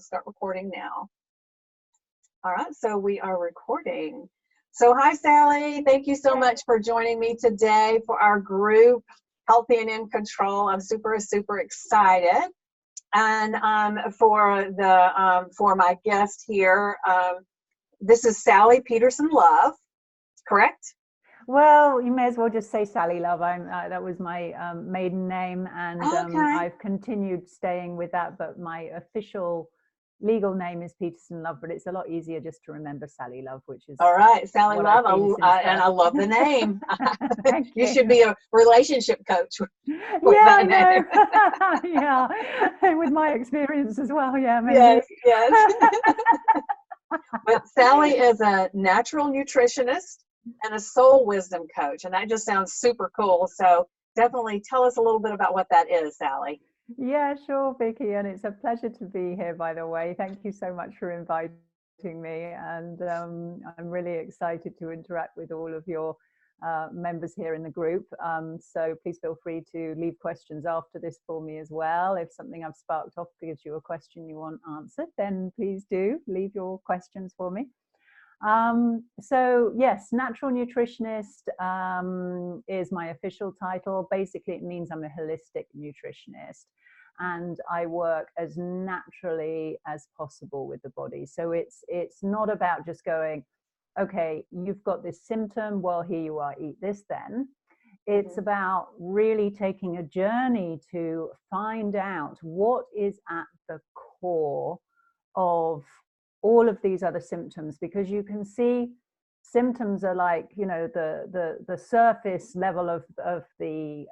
to start recording now. All right, so we are recording. So hi, Sally. Thank you so much for joining me today for our group, Healthy and in Control. I'm super excited. And for my guest here, this is Sally Peterson Love, correct? Well, you may as well just say Sally Love. That was my maiden name, and I've continued staying with that. But my official legal name is Peterson Love. But it's a lot easier just to remember Sally Love, which is all right. Sally Love, and I love the name. Thank you. You should be a relationship coach. With that name. Yeah, with my experience as well. Yeah, maybe. Yes. But Sally is a natural nutritionist and a soul wisdom coach, and that just sounds super cool. So definitely tell us a little bit about what that is, Sally. Yeah, sure, Vicky, and it's a pleasure to be here, by the way. Thank you so much for inviting me, and I'm really excited to interact with all of your members here in the group. So please feel free to leave questions after this for me as well. If something I've sparked off gives you a question you want answered, then please do leave your questions for me. So yes, natural nutritionist is my official title. Basically, it means I'm a holistic nutritionist, and I work as naturally as possible with the body. So it's not about just going, okay, you've got this symptom, well, here you are, eat this then. It's about really taking a journey to find out what is at the core of all of these other symptoms, because you can see symptoms are like, you know, the surface level of the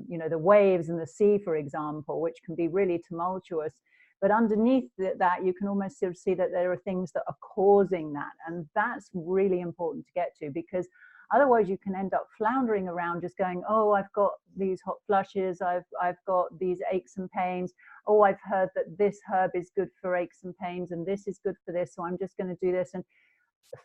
you know, the waves in the sea, for example, which can be really tumultuous. But underneath that, you can almost sort of see that there are things that are causing that. And that's really important to get to, because otherwise you can end up floundering around just going, oh, I've got these hot flushes, I've got these aches and pains. Oh, I've heard that this herb is good for aches and pains, and this is good for this, so I'm just going to do this. And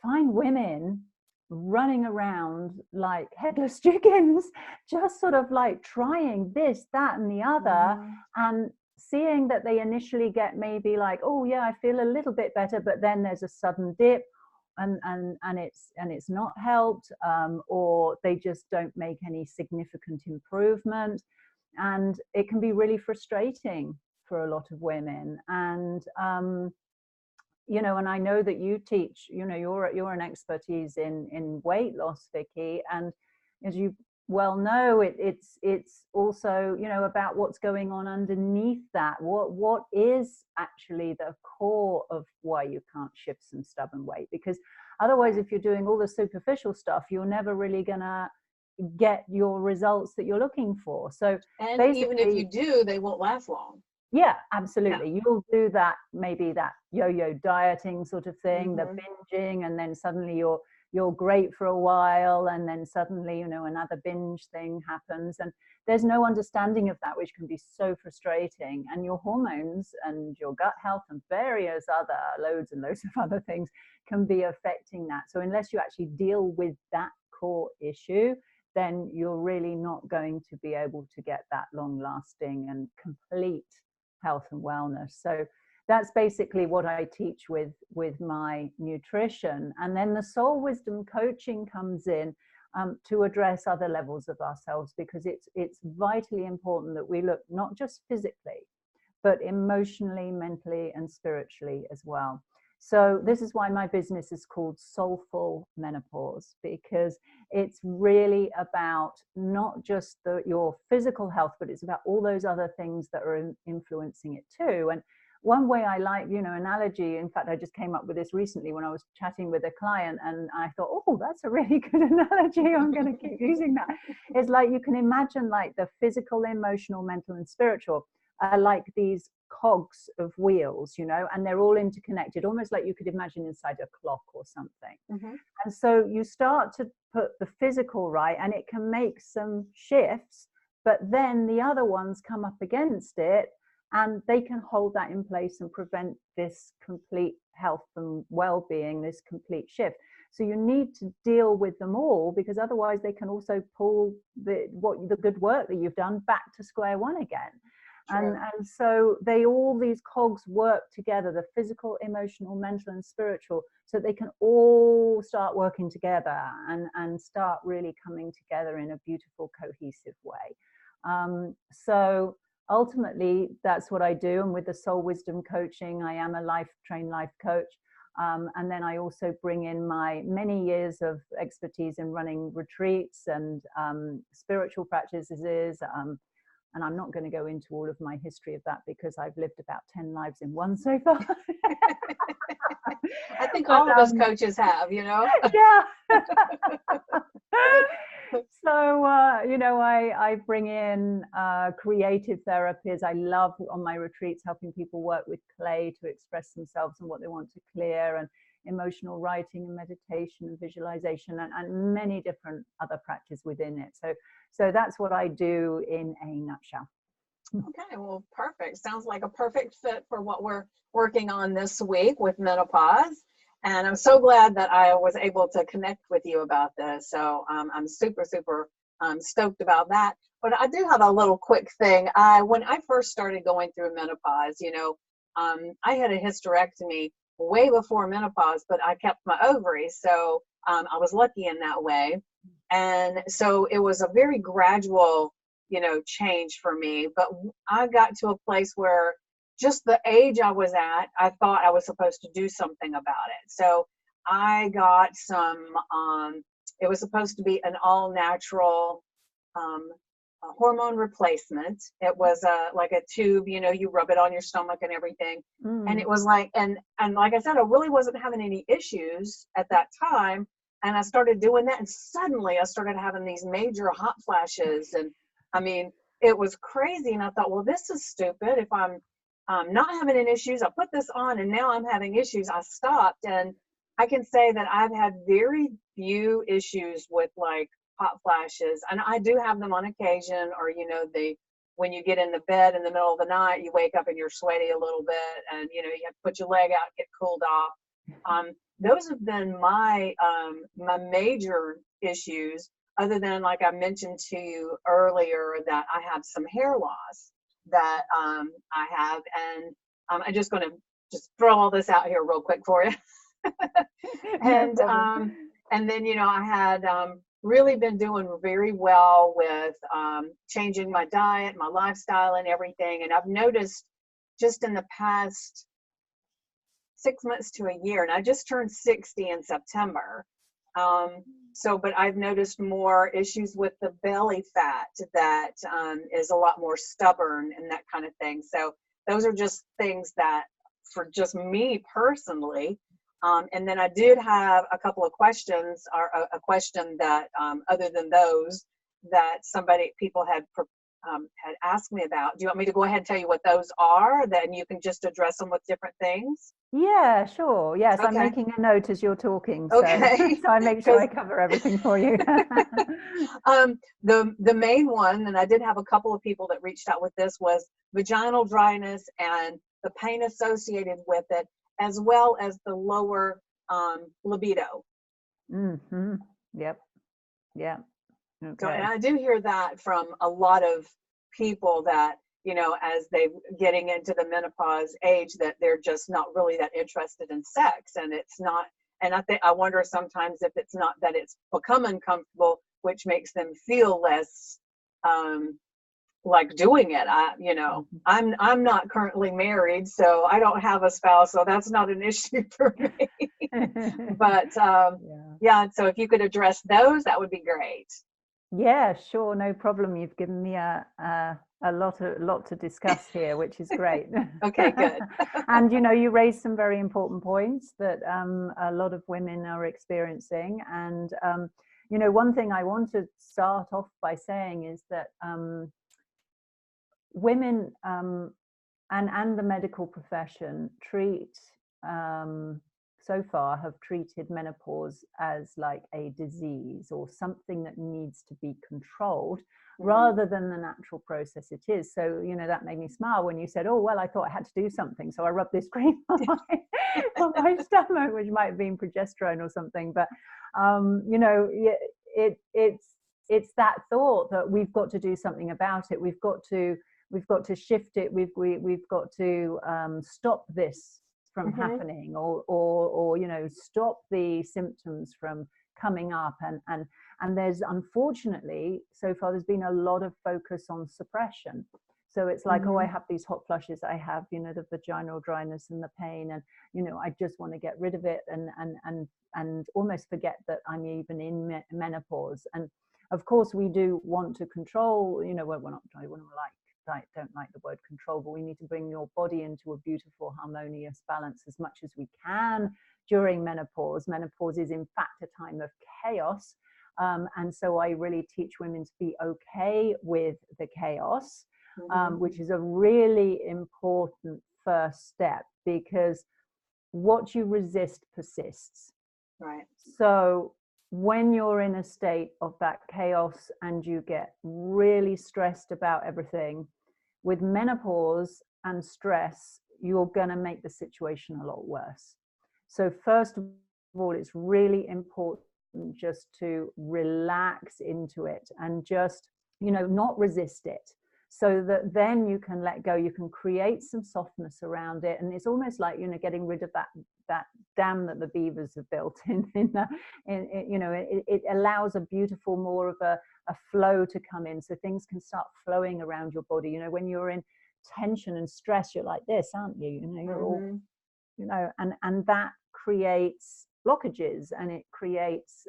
find women running around like headless chickens, just sort of like trying this, that, and the other, and seeing that they initially get maybe like, oh yeah, I feel a little bit better, but then there's a sudden dip, and it's not helped, or they just don't make any significant improvement, and it can be really frustrating for a lot of women. And you know, and I know that you teach, you know, you're an expertise in weight loss, Vicky, and as you well know, it's also, you know, about what's going on underneath that. What is actually the core of why you can't shift some stubborn weight? Because otherwise, if you're doing all the superficial stuff, you're never really gonna get your results that you're looking for. So and even if you do, they won't last long. Yeah, absolutely. Yeah. You'll do that, maybe that yo-yo dieting sort of thing, the binging, and then suddenly you're great for a while, and then suddenly, you know, another binge thing happens, and there's no understanding of that, which can be so frustrating. And your hormones and your gut health and various other loads and loads of other things can be affecting that. So unless you actually deal with that core issue, then you're really not going to be able to get that long-lasting and complete health and wellness. So that's basically what I teach with my nutrition. And then the soul wisdom coaching comes in to address other levels of ourselves, because it's vitally important that we look not just physically, but emotionally, mentally, and spiritually as well. So this is why my business is called Soulful Menopause, because it's really about not just your physical health, but it's about all those other things that are influencing it too. And one way I like, you know, analogy, in fact, I just came up with this recently when I was chatting with a client, and I thought, oh, that's a really good analogy. I'm going to keep using that. It's like you can imagine like the physical, emotional, mental, and spiritual are like these cogs of wheels, you know, and they're all interconnected, almost like you could imagine inside a clock or something. And so you start to put the physical right, and it can make some shifts, but then the other ones come up against it, and they can hold that in place and prevent this complete health and well-being, this complete shift. So you need to deal with them all, because otherwise they can also pull the good work that you've done back to square one again. And so all these cogs work together, the physical, emotional, mental, and spiritual, so they can all start working together and start really coming together in a beautiful, cohesive way. So ultimately, that's what I do. And with the Soul Wisdom Coaching, I am a trained life coach. And then I also bring in my many years of expertise in running retreats and spiritual practices. And I'm not going to go into all of my history of that because I've lived about 10 lives in one so far. I think all of us coaches have, you know? Yeah. So, I bring in creative therapies. I love on my retreats helping people work with clay to express themselves and what they want to clear, and emotional writing and meditation and visualization, and many different other practices within it. So that's what I do in a nutshell. Okay, well, perfect. Sounds like a perfect fit for what we're working on this week with menopause. And I'm so glad that I was able to connect with you about this. So I'm super, super stoked about that. But I do have a little quick thing. When I first started going through menopause, I had a hysterectomy way before menopause, but I kept my ovaries. So I was lucky in that way. And so it was a very gradual, change for me. But I got to a place where just the age I was at, I thought I was supposed to do something about it. So I got some, it was supposed to be an all natural hormone replacement. It was like a tube, you rub it on your stomach and everything. And it was like, and like I said, I really wasn't having any issues at that time. And I started doing that, and suddenly I started having these major hot flashes. And I mean, it was crazy. And I thought, well, this is stupid. If I'm not having any issues, I put this on and now I'm having issues. I stopped, and I can say that I've had very few issues with like hot flashes. And I do have them on occasion, or, when you get in the bed in the middle of the night, you wake up and you're sweaty a little bit, and, you have to put your leg out, get cooled off. Those have been my major issues, other than, like I mentioned to you earlier, that I have some hair loss that I have. And I'm just going to just throw all this out here real quick for you. And then, I had really been doing very well with changing my diet, my lifestyle, and everything. And I've noticed just in the past 6 months to a year, and I just turned 60 in September. But I've noticed more issues with the belly fat that is a lot more stubborn and that kind of thing. So those are just things that, for just me personally. And then I did have a couple of questions, or a question that, other than those, that people had asked me about. Do you want me to go ahead and tell you what those are? Then you can just address them with different things. Yeah, sure. Yes, okay. I'm making a note as you're talking, so, okay. So I make sure I cover everything for you. The main one, and I did have a couple of people that reached out with this, was vaginal dryness and the pain associated with it, as well as the lower libido. Mm-hmm. Yep. Yeah. Okay. So, and I do hear that from a lot of people that, as they getting into the menopause age, that they're just not really that interested in sex. And it's not, and I wonder sometimes if it's not that it's become uncomfortable, which makes them feel less like doing it. I'm not currently married, so I don't have a spouse, so that's not an issue for me. But yeah, so if you could address those, that would be great. Yeah, sure, no problem. You've given me a lot to discuss here, which is great. Okay, good. And you raised some very important points that a lot of women are experiencing. And one thing I want to start off by saying is that women and the medical profession so far have treated menopause as like a disease or something that needs to be controlled, rather than the natural process it is. So, that made me smile when you said, oh, well, I thought I had to do something, so I rubbed this cream on my stomach, which might have been progesterone or something. But, it's that thought that we've got to do something about it. We've got to we've got to shift it. We've got to stop this from happening, or you know, stop the symptoms from coming up. And there's, unfortunately, so far there's been a lot of focus on suppression. So it's like, oh, I have these hot flushes, I have, you know, the vaginal dryness and the pain, and, you know, I just want to get rid of it, and almost forget that I'm even in menopause. And of course we do want to control, you know, we're not, I don't like the word control, but we need to bring your body into a beautiful, harmonious balance as much as we can during menopause. Menopause is in fact a time of chaos. And so I really teach women to be okay with the chaos, which is a really important first step, because what you resist persists. Right. So when you're in a state of that chaos and you get really stressed about everything, with menopause and stress, you're going to make the situation a lot worse. So first of all, it's really important just to relax into it and just, you know, not resist it, so that then you can let go, you can create some softness around it. And it's almost like, you know, getting rid of that dam that the beavers have built in you know, it allows a beautiful, more of a flow to come in, so things can start flowing around your body. You know, when you're in tension and stress, you're like this, aren't you? You know, you're all, you know, and that creates blockages, and it creates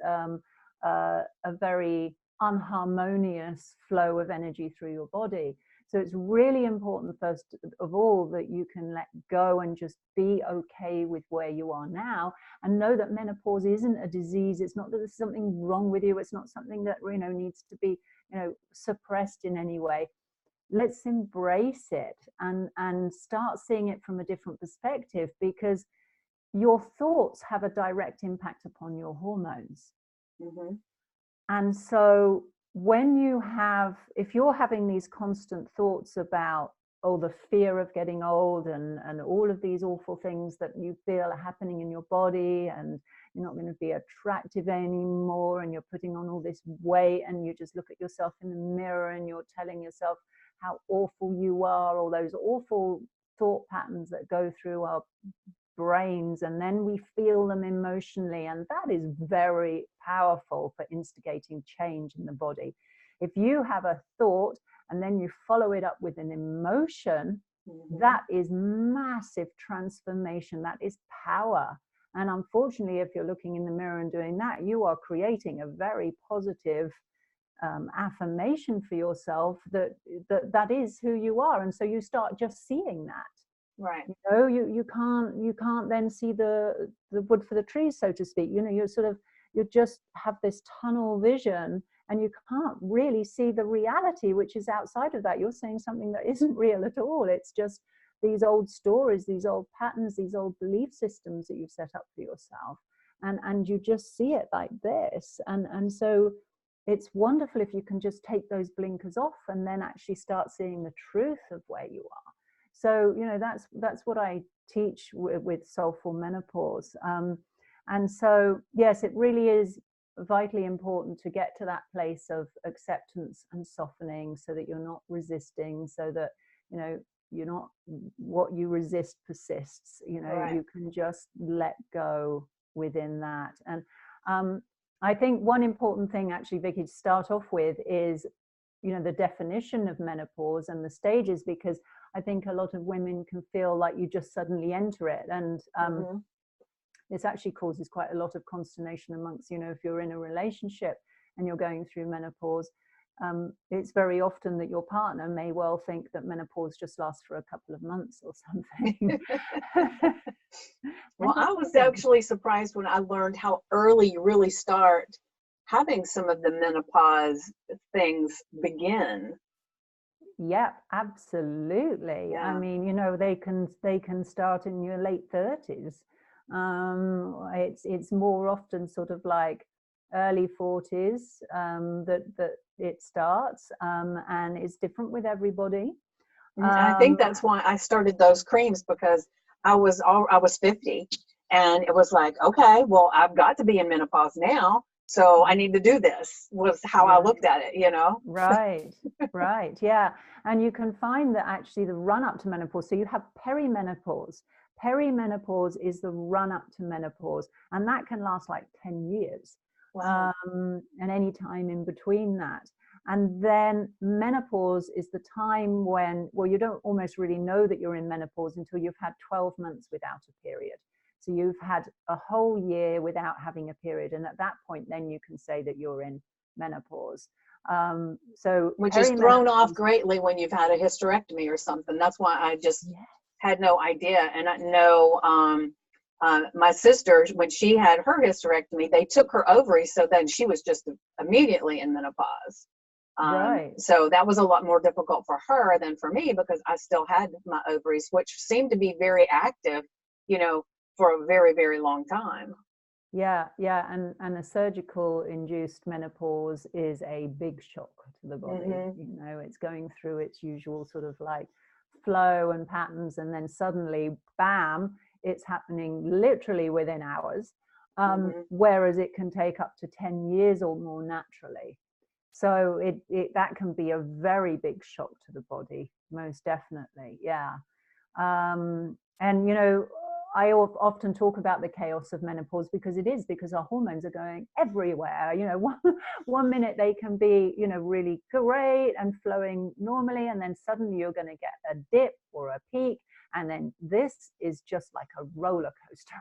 a very unharmonious flow of energy through your body. So it's really important, first of all, that you can let go and just be okay with where you are now, and know that menopause isn't a disease. It's not that there's something wrong with you. It's not something that, you know, needs to be, you know, suppressed in any way. Let's embrace it and start seeing it from a different perspective, because your thoughts have a direct impact upon your hormones. And so when you have, if you're having these constant thoughts about, oh, the fear of getting old, and all of these awful things that you feel are happening in your body, and you're not going to be attractive anymore, and you're putting on all this weight, and you just look at yourself in the mirror and you're telling yourself how awful you are, all those awful thought patterns that go through our brains, and then we feel them emotionally, and that is very powerful for instigating change in the body. If you have a thought and then you follow it up with an emotion, that is massive transformation. That is power. And unfortunately, if you're looking in the mirror and doing that, you are creating a very positive affirmation for yourself that is who you are. And so you start just seeing that. Right. You know, you can't then see the wood for the trees, so to speak. You know, you just have this tunnel vision, and you can't really see the reality which is outside of that. You're saying something that isn't real at all. It's just these old stories, these old patterns, these old belief systems that you've set up for yourself, and you just see it like this. And so it's wonderful if you can just take those blinkers off and then actually start seeing the truth of where you are. So, you know, that's what I teach with Soulful Menopause. And so, yes, it really is vitally important to get to that place of acceptance and softening, so that you're not resisting, so that, you know, you're not, what you resist persists. You know, right. You can just let go within that. And I think one important thing, actually, Vicky, to start off with is, you know, the definition of menopause and the stages, because I think a lot of women can feel like you just suddenly enter it. And this actually causes quite a lot of consternation amongst, you know, if you're in a relationship and you're going through menopause, it's very often that your partner may well think that menopause just lasts for a couple of months or something. Well, I was actually surprised when I learned how early you really start having some of the menopause things begin. Yeah, absolutely. Yeah. I mean, you know, they can start in your late 30s. It's more often sort of like early 40s that it starts, and it's different with everybody. I think that's why I started those creams, because I was 50, and it was like, okay, well, I've got to be in menopause now. So I need to do this, was how I Right. looked at it, you know? Right, right, yeah. And you can find that actually the run up to menopause, so you have perimenopause. Perimenopause is the run up to menopause, and that can last like 10 years, Wow. and any time in between that. And then menopause is the time when, well, you don't almost really know that you're in menopause until you've had 12 months without a period. So you've had a whole year without having a period. And at that point, then you can say that you're in menopause. So Which is thrown off perimenopause, greatly when you've had a hysterectomy or something. That's why I just yeah, had no idea. And I know my sister, when she had her hysterectomy, they took her ovaries, so then she was just immediately in menopause. right. So that was a lot more difficult for her than for me, because I still had my ovaries, which seemed to be very active, you know, for a very, very long time. Yeah, yeah, and a surgical induced menopause is a big shock to the body. Hmm. You know, it's going through its usual sort of like flow and patterns, and then suddenly, bam, it's happening literally within hours. Hmm. Whereas it can take up to 10 years or more naturally. So that can be a very big shock to the body, most definitely. Yeah. And you know, I often talk about the chaos of menopause because it is, because our hormones are going everywhere. You know, one minute they can be, you know, really great and flowing normally, and then suddenly you're going to get a dip or a peak, and then this is just like a roller coaster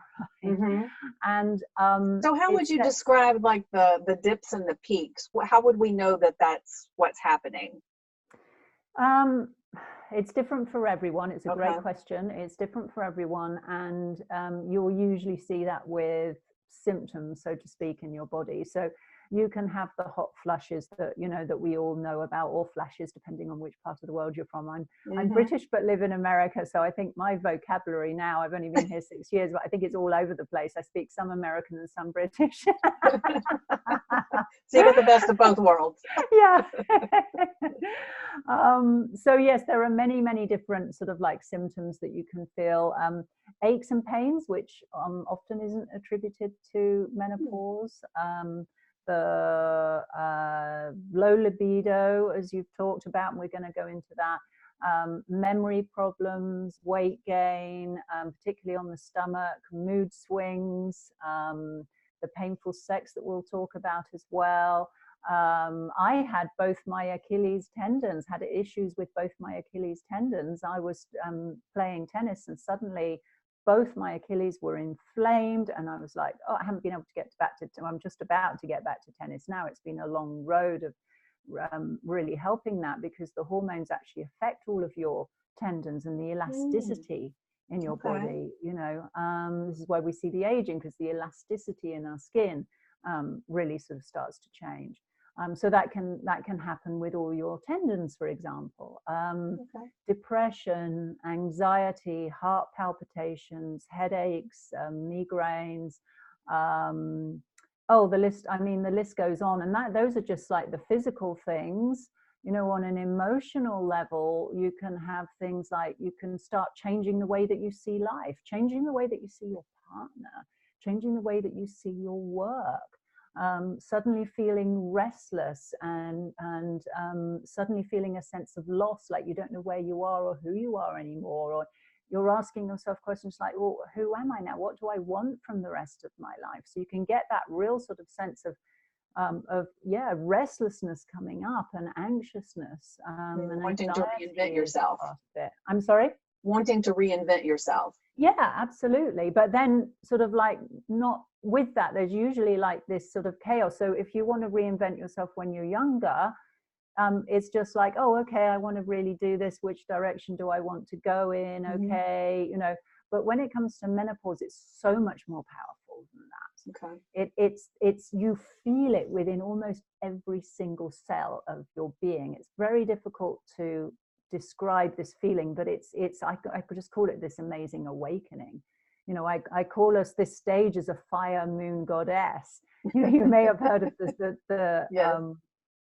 ride. Hmm. And So how it would you sets describe like the dips and the peaks? How would we know that that's what's happening? Um, it's different for everyone. It's a great Okay. question. It's different for everyone, and you'll usually see that with symptoms, so to speak, in your body. So you can have the hot flushes that you know that we all know about, or flashes, depending on which part of the world you're from. I'm Hmm. British but live in America, so I think my vocabulary now. I've only been here 6 years, but I think it's all over the place. I speak some American and some British. So you get the best of both worlds. Yeah. So yes, there are many, many different sort of like symptoms that you can feel. Aches and pains, which often isn't attributed to menopause. The low libido, as you've talked about, and we're going to go into that. Memory problems, weight gain, particularly on the stomach, mood swings, the painful sex that we'll talk about as well. I had both my Achilles tendons, had issues with both my Achilles tendons. I was playing tennis, and suddenly both my Achilles were inflamed, and I was like, oh, I haven't been able to get back to, I'm just about to get back to tennis now. It's been a long road of really helping that, because the hormones actually affect all of your tendons and the Mm, elasticity in your okay. body. You know, this is why we see the aging, because the elasticity in our skin really sort of starts to change. So that can happen with all your tendons, for example. Okay. Depression, anxiety, heart palpitations, headaches, migraines. Um, oh, the list. I mean, the list goes on, and those are just like the physical things. You know, on an emotional level, you can have things like you can start changing the way that you see life, changing the way that you see your partner, changing the way that you see your work. Suddenly feeling restless, and suddenly feeling a sense of loss, like you don't know where you are or who you are anymore, or you're asking yourself questions like, well, who am I now? What do I want from the rest of my life? So you can get that real sort of sense of yeah, restlessness coming up, and anxiousness, and Wanting to reinvent anxiety is yourself. part of it. I'm sorry. Wanting to reinvent yourself. Yeah, absolutely. But then, sort of like, not with that, there's usually like this sort of chaos. So if you want to reinvent yourself when you're younger, it's just like, oh, okay, I want to really do this. Which direction do I want to go in? Hmm. Okay, you know. But when it comes to menopause, it's so much more powerful than that. Okay. It's you feel it within almost every single cell of your being. It's very difficult to describe this feeling, but I could just call it this amazing awakening. You know, I call us this stage as a fire moon goddess. You know, you may have heard of Yes.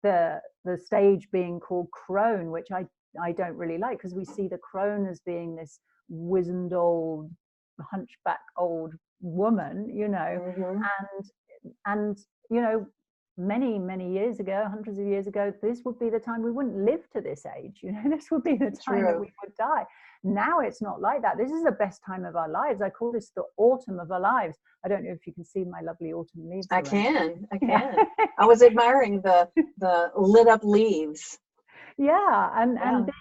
the stage being called crone, which I don't really like, because we see the crone as being this wizened old hunchback old woman, you know, Hmm. and you know, many, many years ago, hundreds of years ago, this would be the time we wouldn't live to this age. You know, this would be the time that we would die. Now it's not like that. This is the best time of our lives. I call this the autumn of our lives. I don't know if you can see my lovely autumn leaves. I can. I was admiring the lit up leaves. Yeah, and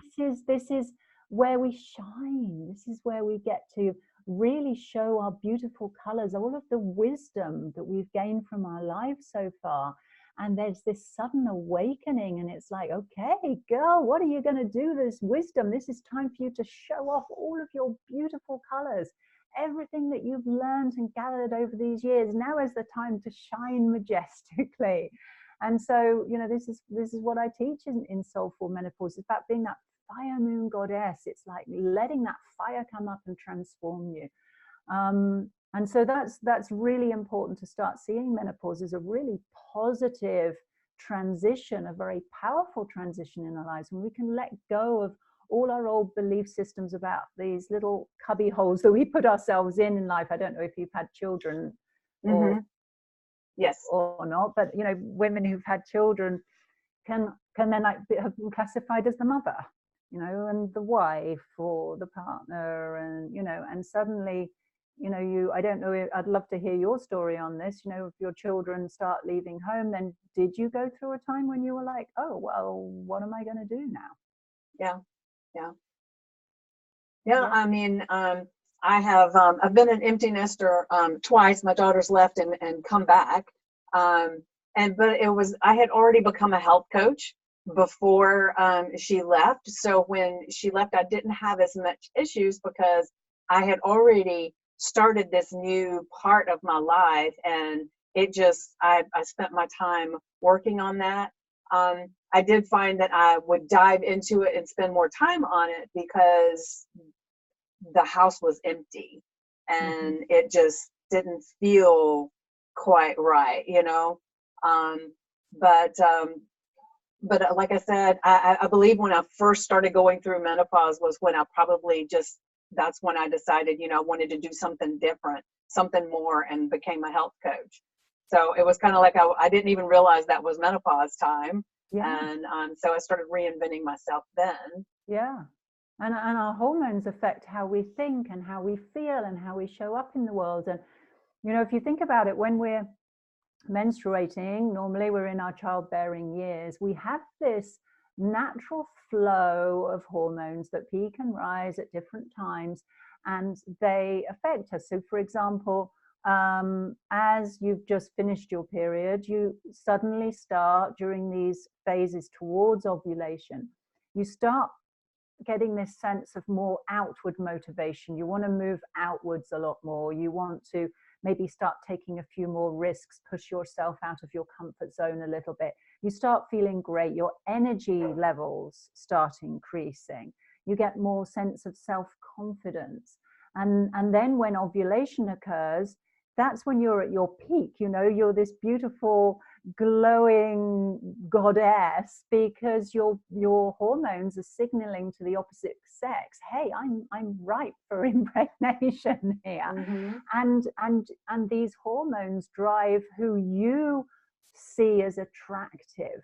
this is where we shine. This is where we get to really show our beautiful colors, all of the wisdom that we've gained from our lives so far. And there's this sudden awakening, and it's like, okay, girl, what are you going to do? This wisdom. This is time for you to show off all of your beautiful colors, everything that you've learned and gathered over these years. Now is the time to shine majestically. And so, you know, this is what I teach in Soulful Menopause. It's about being that fire moon goddess. It's like letting that fire come up and transform you. And so that's really important, to start seeing menopause as a really positive transition, a very powerful transition in our lives, when we can let go of all our old belief systems about these little cubby holes that we put ourselves in life. I don't know if you've had children or yes or not, but you know, women who've had children can then like have been classified as the mother, you know, and the wife or the partner, and you know, and suddenly, you know, I don't know, I'd love to hear your story on this. You know, if your children start leaving home, then did you go through a time when you were like, oh well, what am I going to do now? Yeah. I mean, I have I've been an empty nester twice. My daughter's left and come back, but I had already become a health coach before she left. So when she left, I didn't have as much issues because I had already started this new part of my life, and I spent my time working on that. I did find that I would dive into it and spend more time on it because the house was empty and it just didn't feel quite right, you know. But like I said, I believe when I first started going through menopause was when that's when I decided, you know, I wanted to do something different, something more, and became a health coach. So it was kind of like I didn't even realize that was menopause time. And so I started reinventing myself then. And our hormones affect how we think and how we feel and how we show up in the world. And you know, if you think about it, when we're menstruating, normally we're in our childbearing years, we have this natural flow of hormones that peak and rise at different times, and they affect us. So for example, as you've just finished your period, you suddenly start, during these phases towards ovulation, you start getting this sense of more outward motivation. You want to move outwards a lot more. You want to maybe start taking a few more risks, push yourself out of your comfort zone a little bit. You start feeling great. Your energy levels start increasing. You get more sense of self-confidence. And then when ovulation occurs, that's when you're at your peak. You know, you're this beautiful, glowing goddess, because your hormones are signaling to the opposite sex, hey, I'm ripe for impregnation here. And these hormones drive who you see as attractive.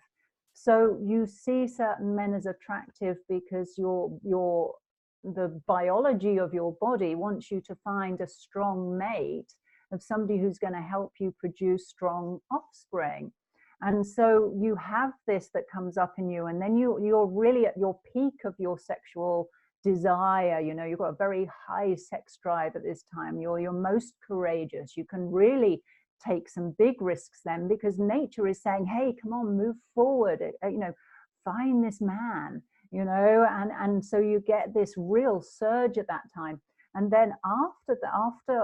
So you see certain men as attractive because the biology of your body wants you to find a strong mate, of somebody who's going to help you produce strong offspring. And so you have this that comes up in you, and then you're really at your peak of your sexual desire. You know, you've got a very high sex drive at this time. You're most courageous. You can really take some big risks then, because nature is saying, hey, come on, move forward, you know, find this man, you know. And so you get this real surge at that time. And then after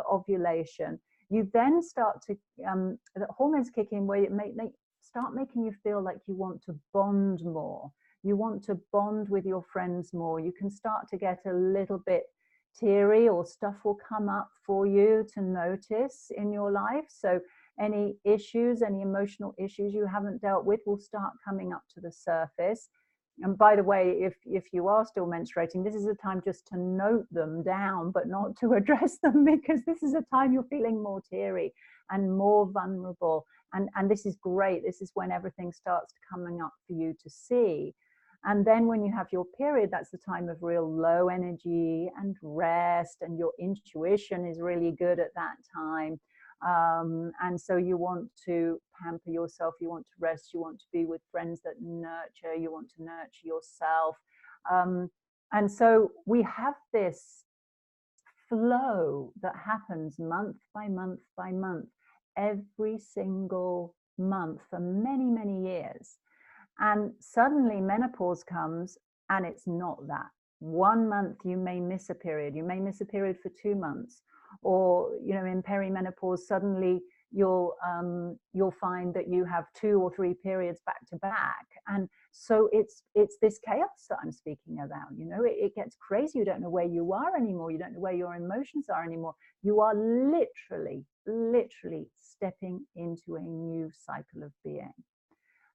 ovulation, you then start to the hormones kick in, where they start making you feel like you want to bond more. You want to bond with your friends more. You can start to get a little bit teary, or stuff will come up for you to notice in your life. So any issues, any emotional issues you haven't dealt with will start coming up to the surface. and by the way, if you are still menstruating, this is a time just to note them down, but not to address them, because this is a time you're feeling more teary and more vulnerable. And this is great. This is when everything starts coming up for you to see. And then when you have your period, that's the time of real low energy and rest, and your intuition is really good at that time. And so you want to pamper yourself, you want to rest, you want to be with friends that nurture, you want to nurture yourself. And so we have this flow that happens month by month by month, every single month for many, many years. And suddenly menopause comes, and it's not that. 1 month you may miss a period, you may miss a period for 2 months, or in perimenopause suddenly you'll find that you have 2 or 3 periods back to back. And so it's this chaos that I'm speaking about. It gets crazy. You don't know where you are anymore, you don't know where your emotions are anymore. You are literally stepping into a new cycle of being.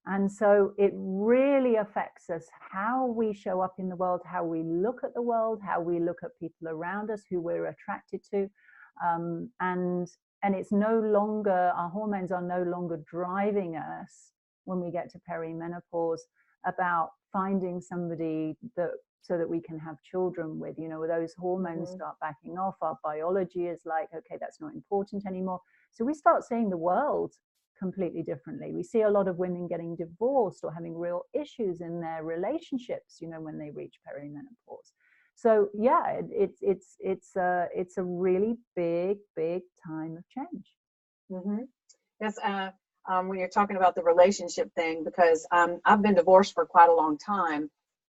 And so it really affects us, how we show up in the world, how we look at the world, how we look at people around us, who we're attracted to. And it's no longer, our hormones are no longer driving us when we get to perimenopause about finding somebody so that we can have children with. Those hormones start backing off. Our biology is like, okay, that's not important anymore. So we start seeing the world completely differently. We see a lot of women getting divorced or having real issues in their relationships, when they reach perimenopause. So yeah, it's a really big time of change. Mm-hmm. Yes. When you're talking about the relationship thing, because I've been divorced for quite a long time,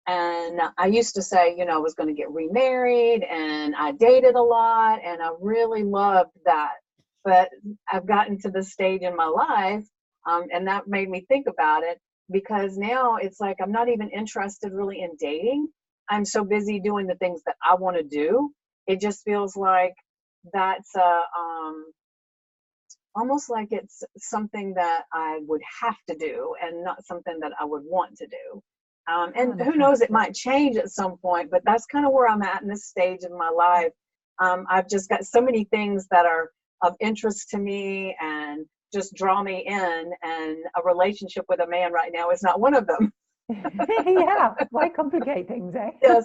and I used to say, I was going to get remarried, and I dated a lot, and I really loved that. But I've gotten to this stage in my life, and that made me think about it, because now it's like I'm not even interested really in dating. I'm so busy doing the things that I want to do. It just feels like that's almost like it's something that I would have to do and not something that I would want to do. And who knows, it might change at some point, but that's kind of where I'm at in this stage of my life. I've just got so many things that are of interest to me and just draw me in, and a relationship with a man right now is not one of them. Yeah, why complicate things, eh? Yes.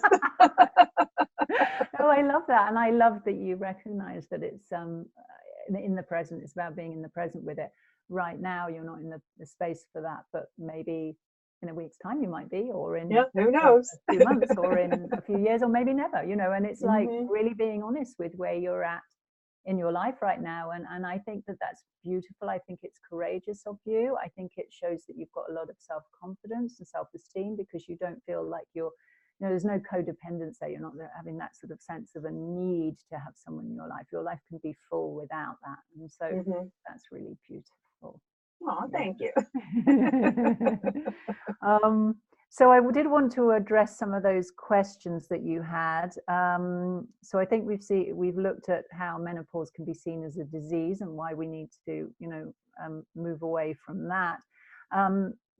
Oh, I love that. And I love that you recognize that it's in the present. It's about being in the present with it. Right now you're not in the space for that, but maybe in a week's time you might be, or in who knows, a few months, or in a few years, or maybe never, and it's like really being honest with where you're at in your life right now. And I think that that's beautiful. I think it's courageous of you. I think it shows that you've got a lot of self-confidence and self-esteem, because you don't feel like you're, there's no codependence there. You're not having that sort of sense of a need to have someone in your life. Your life can be full without that. And so that's really beautiful. Oh, thank you. So I did want to address some of those questions that you had. So I think we've looked at how menopause can be seen as a disease and why we need to, move away from that.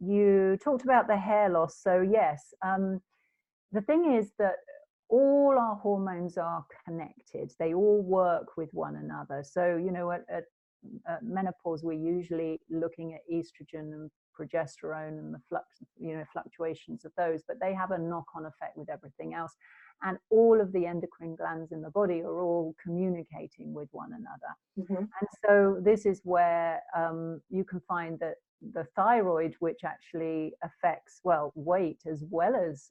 You talked about the hair loss. So yes, the thing is that all our hormones are connected. They all work with one another. So, at menopause, we're usually looking at estrogen and progesterone and the fluctuations of those, but they have a knock-on effect with everything else. And all of the endocrine glands in the body are all communicating with one another. And so this is where you can find that the thyroid, which actually affects, weight as well as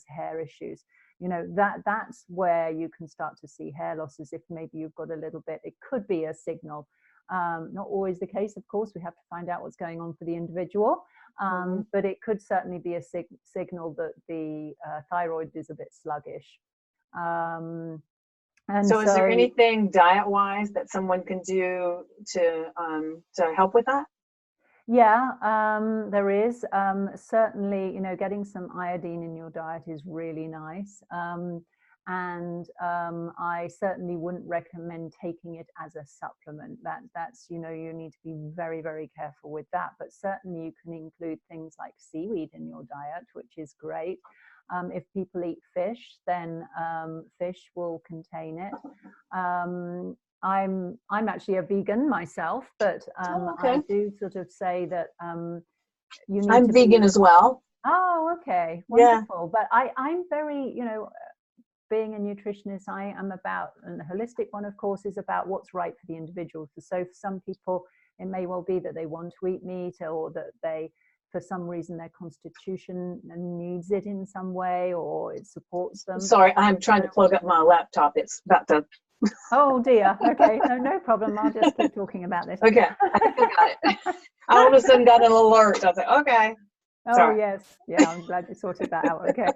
hair issues, that's where you can start to see hair losses. If maybe you've got a little bit, it could be a signal. Not always the case, of course. We have to find out what's going on for the individual, but it could certainly be a signal that the thyroid is a bit sluggish. And so is there anything diet-wise that someone can do to help with that? Yeah, there is. Certainly, getting some iodine in your diet is really nice. And I certainly wouldn't recommend taking it as a supplement. That's, you know, you need to be very, very careful with that. But certainly you can include things like seaweed in your diet, which is great. If people eat fish, then fish will contain it. I'm actually a vegan myself, but I do sort of say that you need I'm to vegan as well. Oh, okay, wonderful. Yeah. But I'm very, you know, being a nutritionist, I am about, and the holistic one, of course, is about what's right for the individual. So for some people, it may well be that they want to eat meat, or that they, for some reason, their constitution needs it in some way, or it supports them. Sorry, I'm trying to plug up my laptop. It's about to. Oh dear. Okay, no problem. I'll just keep talking about this. Okay, I think I got it. I all of a sudden got an alert. I was like, okay. Oh, sorry. Yes. Yeah, I'm glad you sorted that out. Okay.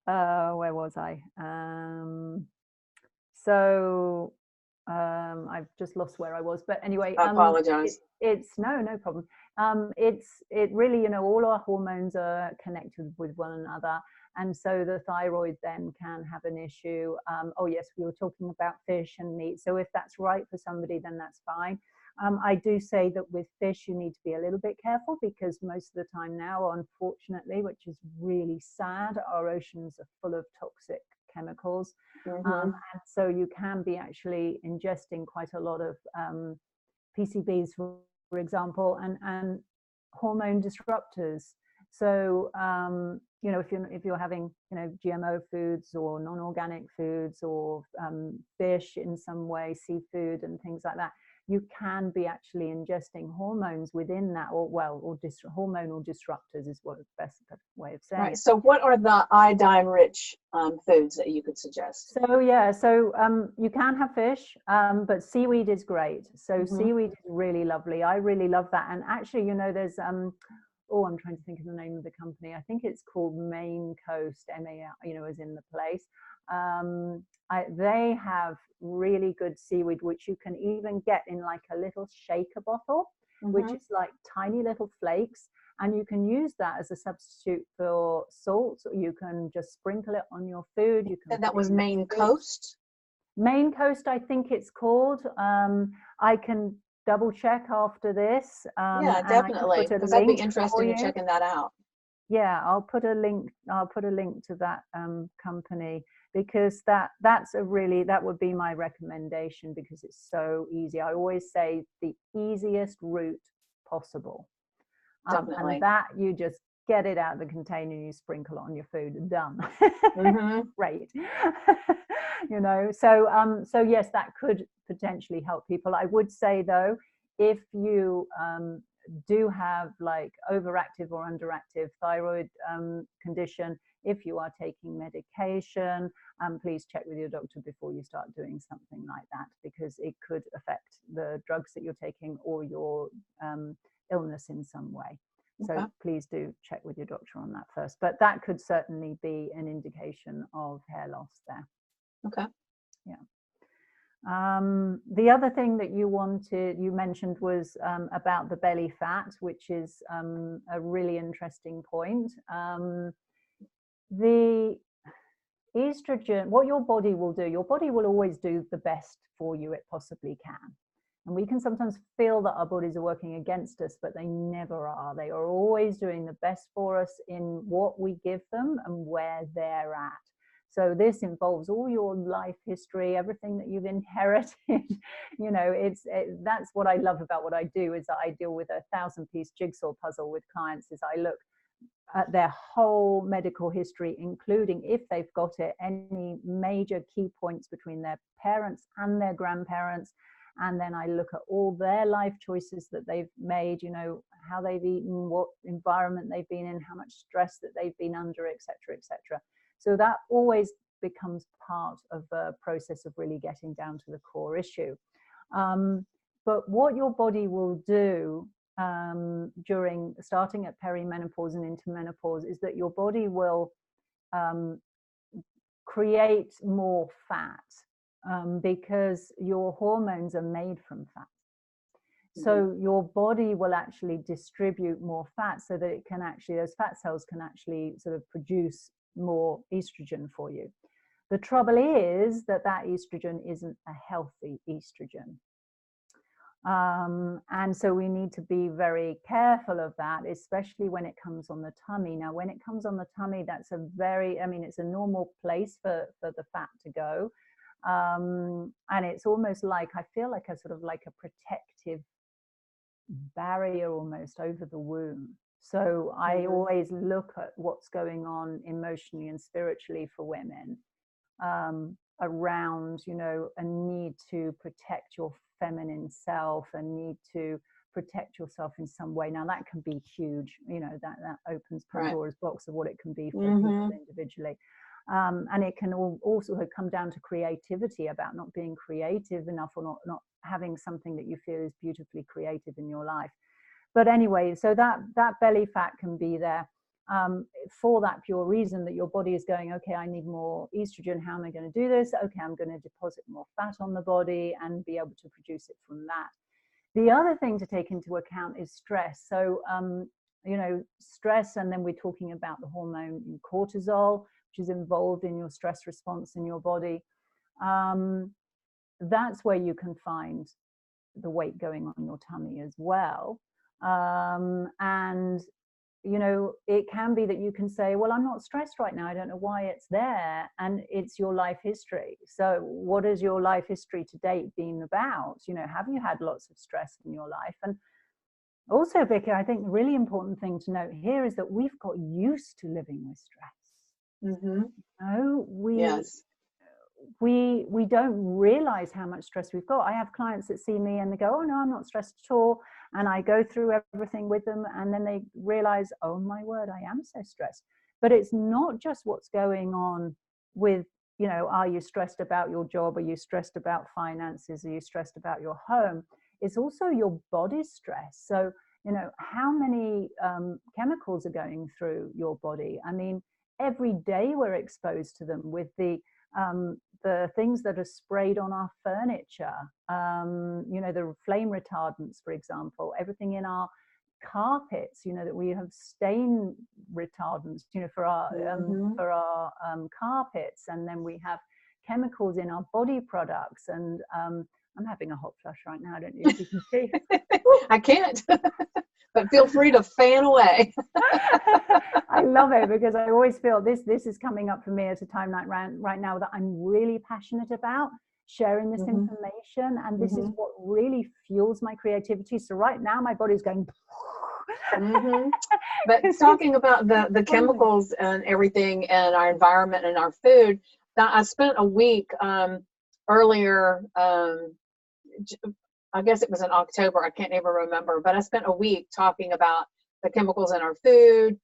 Where was I? I've just lost where I was, but anyway, I apologize. It's no problem. It really, you know, all our hormones are connected with one another, and so the thyroid then can have an issue. Oh yes, we were talking about fish and meat, so if that's right for somebody, then that's fine. I do say that with fish, you need to be a little bit careful, because most of the time now, unfortunately, which is really sad, our oceans are full of toxic chemicals. And so you can be actually ingesting quite a lot of PCBs, for example, and hormone disruptors. So, you know, if you're having, you know, GMO foods or non-organic foods, or fish in some way, seafood and things like that, you can be actually ingesting hormones within that, or hormonal disruptors is what the best way of saying it. So what are the iodine-rich foods that you could suggest? So yeah, so you can have fish, but seaweed is great. So seaweed is really lovely. I really love that. And actually, you know, there's I'm trying to think of the name of the company. I think it's called Maine Coast, M-A-L, you know, as in the place. They have really good seaweed, which you can even get in like a little shaker bottle, which is like tiny little flakes. And you can use that as a substitute for salt. You can just sprinkle it on your food. You can. And that was Maine Coast? Maine Coast, I think it's called. I can double check after this. Yeah, definitely, because I'd be interested in checking that out. Yeah, I'll put a link to that company, because that would be my recommendation, because it's so easy. I always say the easiest route possible. And that you just get it out of the container, you sprinkle it on your food, and done. Great. You know, so yes, that could potentially help people. I would say though, if you do have like overactive or underactive thyroid condition, if you are taking medication, please check with your doctor before you start doing something like that, because it could affect the drugs that you're taking or your illness in some way. So please do check with your doctor on that first. But that could certainly be an indication of hair loss there. Okay. Yeah. The other thing that you mentioned was about the belly fat, which is a really interesting point. The estrogen, what your body will do, your body will always do the best for you it possibly can. And we can sometimes feel that our bodies are working against us, but they never are. They are always doing the best for us in what we give them and where they're at. So this involves all your life history, everything that you've inherited. You know, that's what I love about what I do, is that I deal with a 1,000-piece jigsaw puzzle with clients. Is I look at their whole medical history, including, if they've got it, any major key points between their parents and their grandparents. And then I look at all their life choices that they've made, you know, how they've eaten, what environment they've been in, how much stress that they've been under, et cetera, et cetera. So that always becomes part of the process of really getting down to the core issue. But what your body will do during starting at perimenopause and into menopause is that your body will create more fat. Because your hormones are made from fat. So your body will actually distribute more fat, so that it can actually, those fat cells can actually sort of produce more estrogen for you. The trouble is that estrogen isn't a healthy estrogen. And so we need to be very careful of that, especially when it comes on the tummy. Now, when it comes on the tummy, that's it's a normal place for the fat to go. And it's almost like, I feel like a sort of like a protective barrier almost over the womb. So I always look at what's going on emotionally and spiritually for women, around, a need to protect your feminine self, a need to protect yourself in some way. Now that can be huge, that opens Pandora's box of what it can be for people individually. And it can also come down to creativity, about not being creative enough, or not having something that you feel is beautifully creative in your life. But anyway, so that belly fat can be there for that pure reason, that your body is going, okay, I need more estrogen. How am I going to do this? Okay, I'm going to deposit more fat on the body and be able to produce it from that. The other thing to take into account is stress. So, stress, and then we're talking about the hormone cortisol, which is involved in your stress response in your body. That's where you can find the weight going on your tummy as well. And it can be that you can say, well, I'm not stressed right now, I don't know why it's there, and it's your life history. So what has your life history to date been about? Have you had lots of stress in your life? And also, Vicky, I think the really important thing to note here is that we've got used to living with stress. Yes. We don't realize how much stress we've got. I have clients that see me and they go, oh no, I'm not stressed at all. And I go through everything with them, and then they realize, oh my word, I am so stressed. But it's not just what's going on with, are you stressed about your job? Are you stressed about finances? Are you stressed about your home? It's also your body's stress. So, how many chemicals are going through your body? I mean, every day we're exposed to them with the things that are sprayed on our furniture, the flame retardants, for example, everything in our carpets, that we have stain retardants, for our carpets, and then we have chemicals in our body products. And I'm having a hot flush right now. I don't know if you can see. I can't. But feel free to fan away. I love it, because I always feel this is coming up for me at a time like right now that I'm really passionate about sharing this information, and this is what really fuels my creativity. So right now my body's going. But talking about the chemicals and everything and our environment and our food, I spent a week earlier. I guess it was in October, I can't even remember, but I spent a week talking about the chemicals in our food,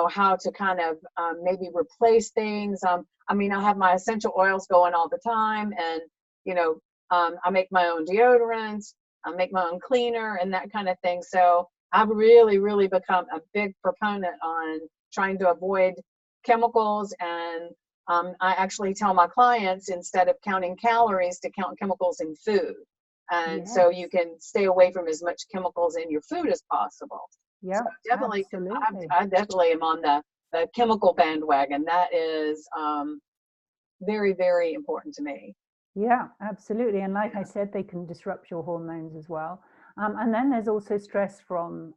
how to kind of maybe replace things. I have my essential oils going all the time, and, I make my own deodorants, I make my own cleaner and that kind of thing. So I've really, really become a big proponent on trying to avoid chemicals. And I actually tell my clients, instead of counting calories, to count chemicals in food. And so you can stay away from as much chemicals in your food as possible. Yeah, so definitely, absolutely. I definitely am on the chemical bandwagon. That is very, very important to me. Yeah, absolutely. And like I said, they can disrupt your hormones as well. And then there's also stress from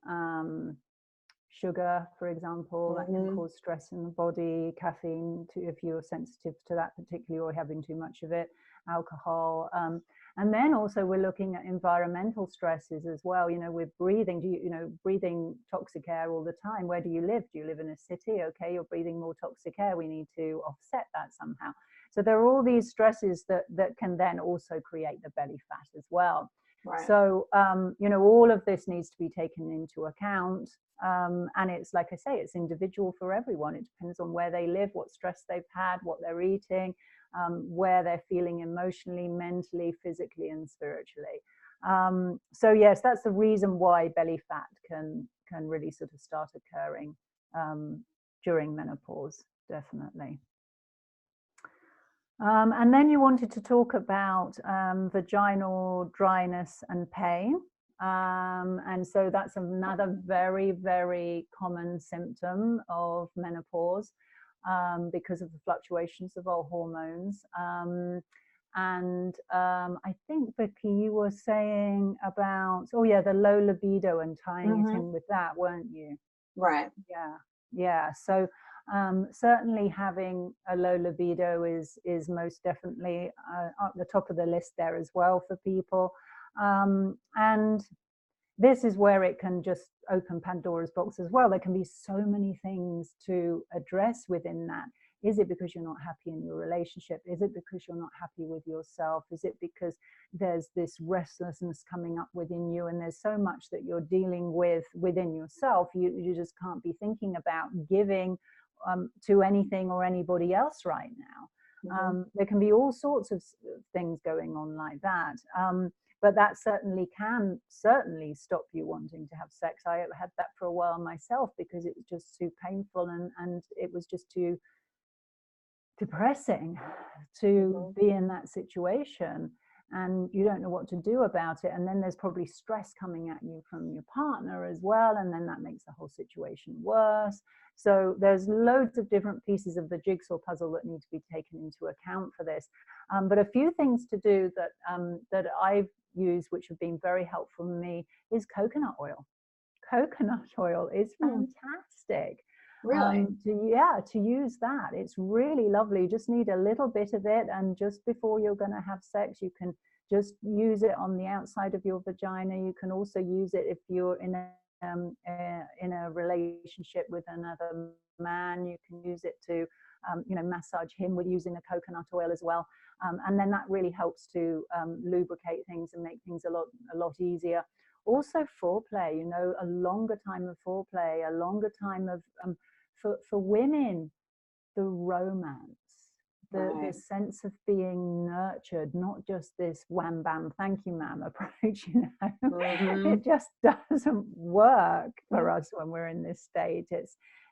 sugar, for example, that can cause stress in the body. Caffeine, if you're sensitive to that particularly, or having too much of it. Alcohol. And then also we're looking at environmental stresses as well. We're breathing, breathing toxic air all the time. Where do you live? Do you live in a city? Okay, you're breathing more toxic air. We need to offset that somehow. So there are all these stresses that can then also create the belly fat as well. Right. So, all of this needs to be taken into account. And it's, like I say, it's individual for everyone. It depends on where they live, what stress they've had, what they're eating, where they're feeling emotionally, mentally, physically, and spiritually. So yes, that's the reason why belly fat can really sort of start occurring during menopause, definitely. And then you wanted to talk about vaginal dryness and pain. And so that's another very, very common symptom of menopause. because of the fluctuations of our hormones. I think, Vicky, you were saying about, oh yeah, the low libido and tying it in with that, weren't you? Right. Yeah. So certainly having a low libido is most definitely at the top of the list there as well for people. And this is where it can just open Pandora's box as well. There can be so many things to address within that. Is it because you're not happy in your relationship? Is it because you're not happy with yourself? Is it because there's this restlessness coming up within you, and there's so much that you're dealing with within yourself, you just can't be thinking about giving to anything or anybody else right now? There can be all sorts of things going on like that. But that certainly can stop you wanting to have sex. I had that for a while myself because it was just too painful, and it was just too depressing to be in that situation, and you don't know what to do about it. And then there's probably stress coming at you from your partner as well, and then that makes the whole situation worse. So there's loads of different pieces of the jigsaw puzzle that need to be taken into account for this. But a few things to do that I've used, which have been very helpful for me, is coconut oil. Coconut oil is fantastic. Really? To use that, it's really lovely. You just need a little bit of it, and just before you're going to have sex, you can just use it on the outside of your vagina. You can also use it if you're in a relationship with another man. You can use it to massage him with using the coconut oil as well, and then that really helps to lubricate things and make things a lot easier. Also foreplay, a longer time of foreplay, a longer time of for women, the romance, the sense of being nurtured, not just this wham bam thank you ma'am approach. It just doesn't work for us when we're in this state.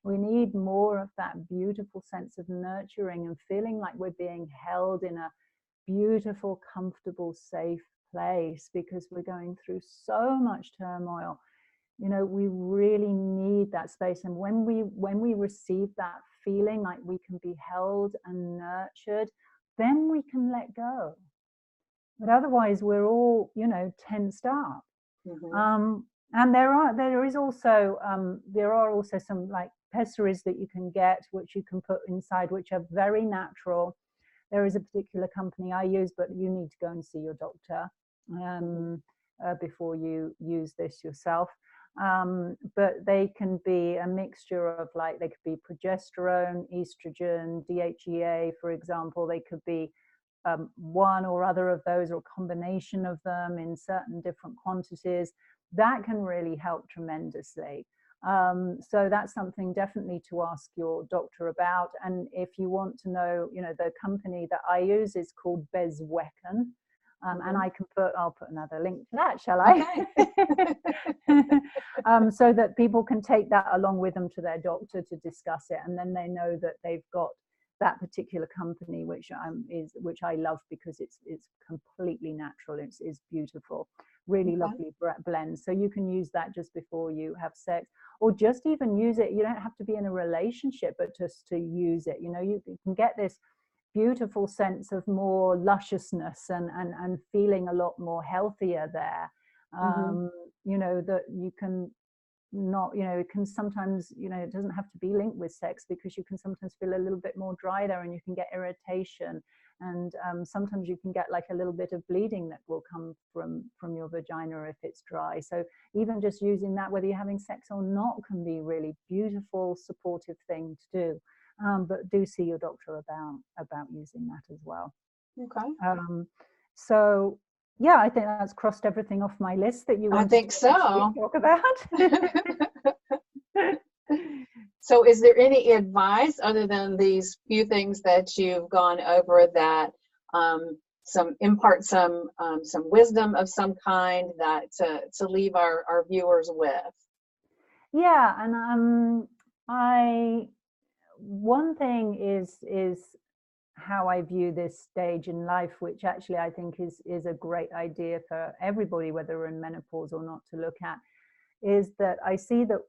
We need more of that beautiful sense of nurturing and feeling like we're being held in a beautiful, comfortable, safe place, because we're going through so much turmoil. We really need that space. And when we receive that feeling like we can be held and nurtured, then we can let go. But otherwise we're all tensed up. And there are also some like pessaries that you can get, which you can put inside, which are very natural. There is a particular company I use, but you need to go and see your doctor before you use this yourself. But they can be a mixture of, like, they could be progesterone, estrogen, DHEA, for example. They could be one or other of those, or a combination of them in certain different quantities. That can really help tremendously. So that's something definitely to ask your doctor about. And if you want to know, the company that I use is called Bezwecken. And I'll put another link to that, shall I? Okay. So that people can take that along with them to their doctor to discuss it, and then they know that they've got that particular company, which I love, because it's completely natural. It's beautiful, really lovely blend. So you can use that just before you have sex, or just even use it. You don't have to be in a relationship, but just to use it. You can get this beautiful sense of more lusciousness and feeling a lot more healthier there. That you can not, it can sometimes, it doesn't have to be linked with sex, because you can sometimes feel a little bit more dry there, and you can get irritation, and sometimes you can get like a little bit of bleeding that will come from your vagina if it's dry. So even just using that, whether you're having sex or not, can be really beautiful, supportive thing to do. But do see your doctor about using that as well. Okay. So yeah, I think that's crossed everything off my list that you wanted to talk about. So is there any advice, other than these few things that you've gone over, that impart some wisdom of some kind that to leave our viewers with? Yeah, and one thing is how I view this stage in life, which actually I think is a great idea for everybody, whether we're in menopause or not, to look at, is that I see that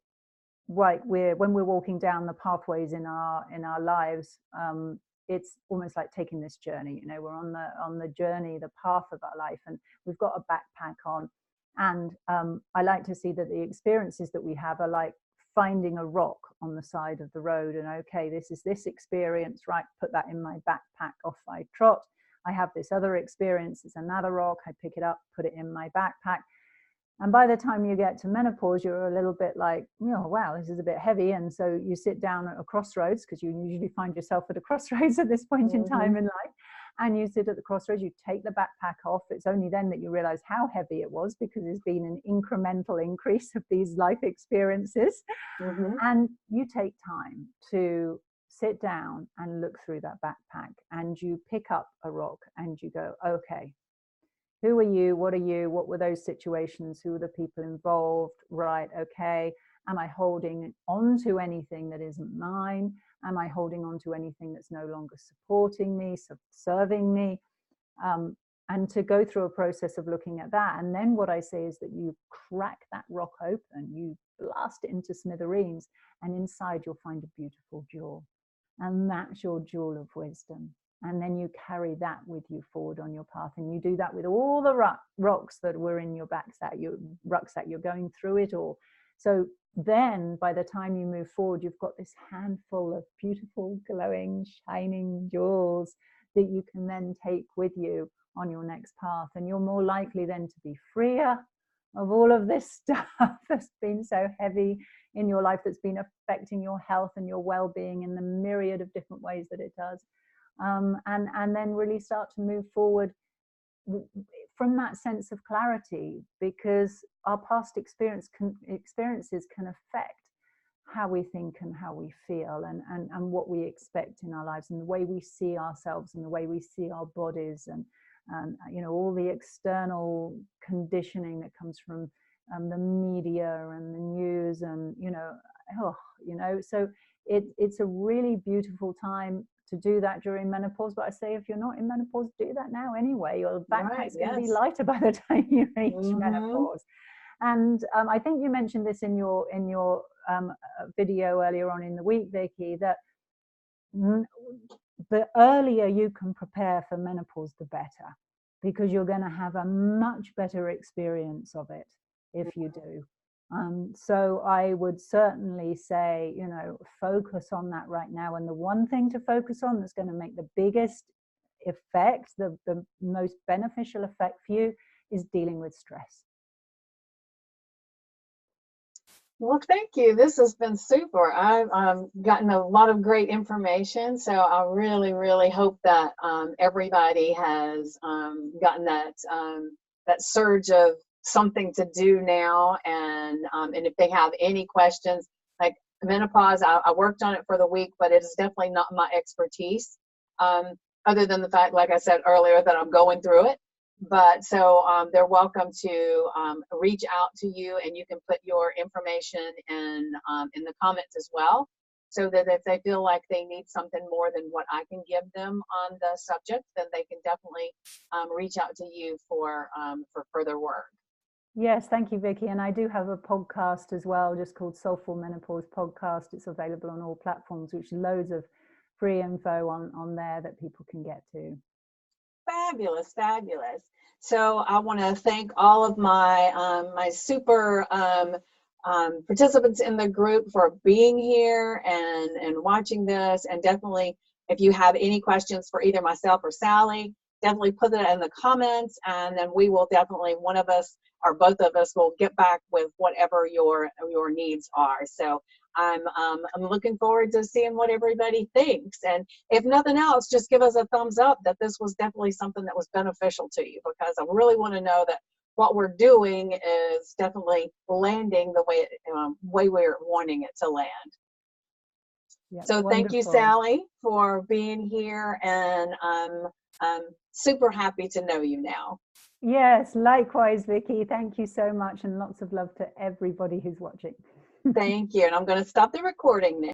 like when we're walking down the pathways in our lives, it's almost like taking this journey. You know, we're on the journey, the path of our life, and we've got a backpack on. And I like to see that the experiences that we have are like finding a rock on the side of the road, and okay, this is this experience, right? Put that in my backpack, off I trot. I have this other experience, it's another rock, I pick it up, put it in my backpack. And by the time you get to menopause, you're a little bit like, oh, wow, this is a bit heavy. And so you sit down at a crossroads, because you usually find yourself at a crossroads at this point in time in life. And you sit at the crossroads, you take the backpack off. It's only then that you realize how heavy it was, because there's been an incremental increase of these life experiences. And you take time to sit down and look through that backpack, and you pick up a rock and you go, okay, who are you? What are you? What were those situations? Who are the people involved? Right, okay. Am I holding on to anything that isn't mine? Am I holding on to anything that's no longer supporting me, serving me? And to go through a process of looking at that. And then what I say is that you crack that rock open, you blast it into smithereens, and inside you'll find a beautiful jewel. And that's your jewel of wisdom. And then you carry that with you forward on your path. And you do that with all the rocks that were in your rucksack. You're going through it all. So then by the time you move forward, you've got this handful of beautiful, glowing, shining jewels that you can then take with you on your next path. And you're more likely then to be freer of all of this stuff that's been so heavy in your life, that's been affecting your health and your well-being in the myriad of different ways that it does. And then really start to move forward from that sense of clarity, because our past experiences can affect how we think and how we feel, and what we expect in our lives, and the way we see ourselves and the way we see our bodies, and you know, all the external conditioning that comes from the media and the news, and so it's a really beautiful time to do that during menopause. But I say, if you're not in menopause, do that now anyway. Your backpack's going to be lighter by the time you reach menopause. And I think you mentioned this in your video earlier on in the week, Vicky, that the earlier you can prepare for menopause, the better, because you're going to have a much better experience of it if you do. So I would certainly say, you know, focus on that right now. And the one thing to focus on that's going to make the biggest effect, the most beneficial effect for you, is dealing with stress. Well, thank you. This has been super. I've gotten a lot of great information. So I really, really hope that everybody has gotten that surge of something to do now. And if they have any questions, like menopause, I worked on it for the week, but it is definitely not my expertise, other than the fact, like I said earlier, that I'm going through it. But so they're welcome to reach out to you, and you can put your information in the comments as well, so that if they feel like they need something more than what I can give them on the subject, then they can definitely reach out to you for further work. Yes, thank you, Vicky. And I do have a podcast as well, just called Soulful Menopause Podcast. It's available on all platforms, which loads of free info on there that people can get to. Fabulous, fabulous. So I want to thank all of my my super participants in the group for being here and watching this. And definitely, if you have any questions for either myself or Sally, definitely put it in the comments, and then we will definitely, one of us or both of us, will get back with whatever your needs are. So I'm looking forward to seeing what everybody thinks. And if nothing else, just give us a thumbs up that this was definitely something that was beneficial to you, because I really want to know that what we're doing is definitely landing the way we're wanting it to land. Yep, so wonderful. Thank you, Sally, for being here, and I'm super happy to know you now. Yes, likewise, Vicky. Thank you so much, and lots of love to everybody who's watching. Thank you. And I'm going to stop the recording now.